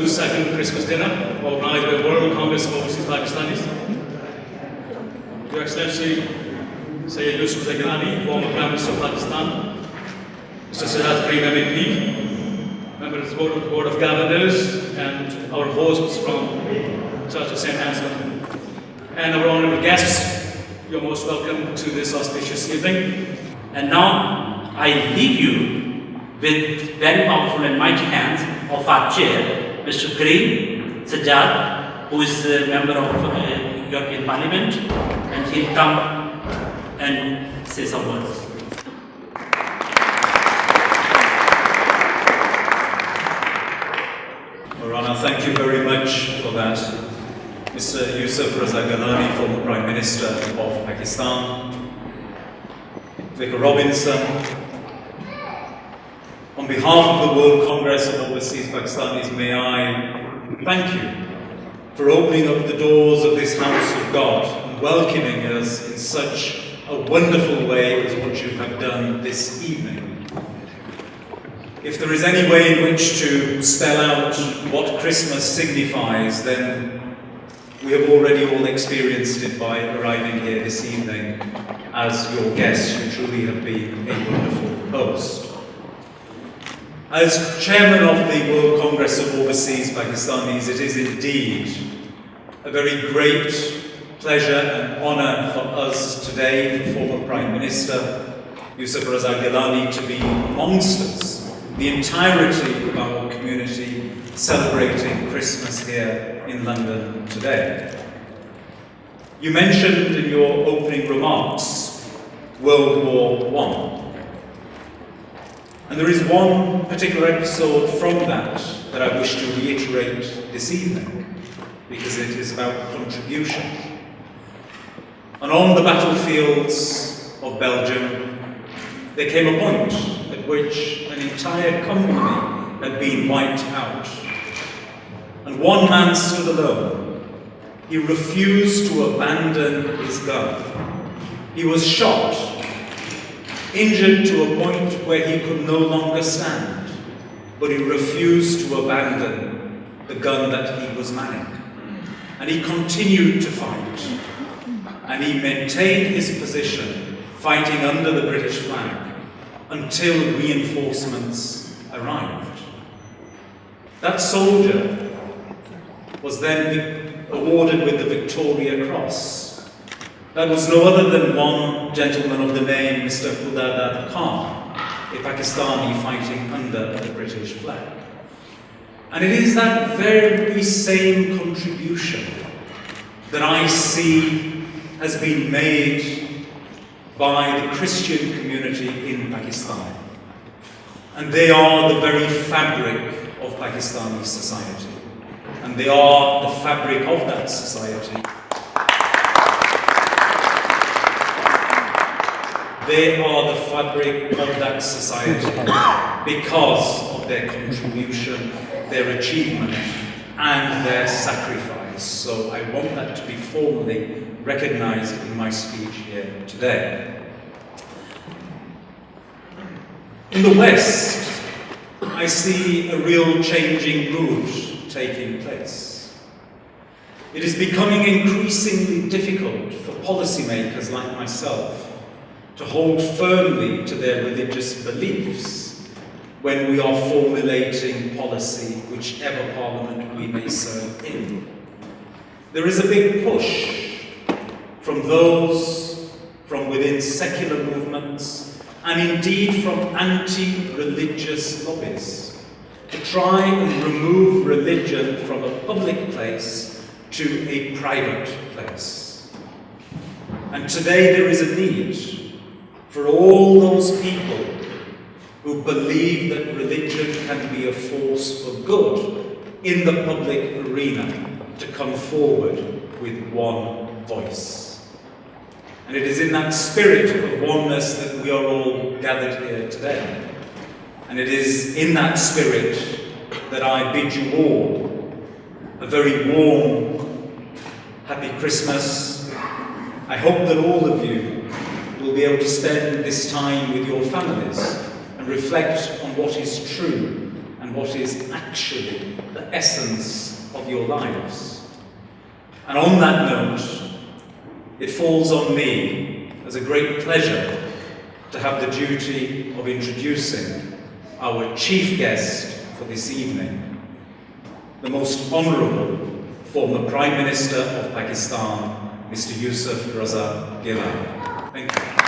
second Christmas dinner organised by World Congress of Overseas Pakistanis. Your Excellency, Sajjad Karim, former Prime Minister of Pakistan, Mr. Sajjad Karim MEP, members of the Board of Governors, and our hosts from Church of St. Anselm, and our honourable guests. You're most welcome to this auspicious evening. And now I leave you with very powerful and mighty hands of our chair, Mr. Karim Sajjad, who is a member of European Parliament, and he'll come and say some words. Your Honour, thank you very much for that. Mr. Yusuf Raza Gilani, former Prime Minister of Pakistan, Vicar Robinson, on behalf of the World Congress of Overseas Pakistanis, may I thank you for opening up the doors of this house of God and welcoming us in such a wonderful way as what you have done this evening. If there is any way in which to spell out what Christmas signifies, then we have already all experienced it by arriving here this evening as your guests. You truly have been a wonderful host. As chairman of the World Congress of Overseas Pakistanis, it is indeed a very great pleasure and honour for us today, the former Prime Minister Yusuf Raza Gilani, to be amongst us, the entirety of our community celebrating Christmas here in London today. You mentioned in your opening remarks World War I. And there is one particular episode from that I wish to reiterate this evening, because it is about contribution. And on the battlefields of Belgium, there came a point at which an entire company had been wiped out. And one man stood alone. He refused to abandon his gun. He was shot, injured to a point where he could no longer stand, but he refused to abandon the gun that he was manning. And he continued to fight, and he maintained his position, fighting under the British flag, until reinforcements arrived. That soldier was then awarded with the Victoria Cross. That was no other than one gentleman of the name Mr. Khudadad Khan, a Pakistani fighting under the British flag. And it is that very same contribution that I see has been made by the Christian community in Pakistan. And they are the very fabric of Pakistani society. And they are the fabric of that society. They are the fabric of that society because of their contribution, their achievement, and their sacrifice. So I want that to be formally recognized in my speech here today. In the West, I see a real changing mood taking place. It is becoming increasingly difficult for policymakers like myself to hold firmly to their religious beliefs when we are formulating policy, whichever parliament we may serve in. There is a big push from those from within secular movements and indeed from anti-religious lobbies to try and remove religion from a public place to a private place. And today there is a need for all those people who believe that religion can be a force for good in the public arena to come forward with one voice. And it is in that spirit of oneness that we are all gathered here today. And it is in that spirit that I bid you all a very warm, happy Christmas. I hope that all of you will be able to spend this time with your families and reflect on what is true and and what is actually the essence of your lives. And on that note, it falls on me as a great pleasure to have the duty of introducing our chief guest for this evening, the most honourable former Prime Minister of Pakistan, Mr. Yusuf Raza Gilani. Thank you.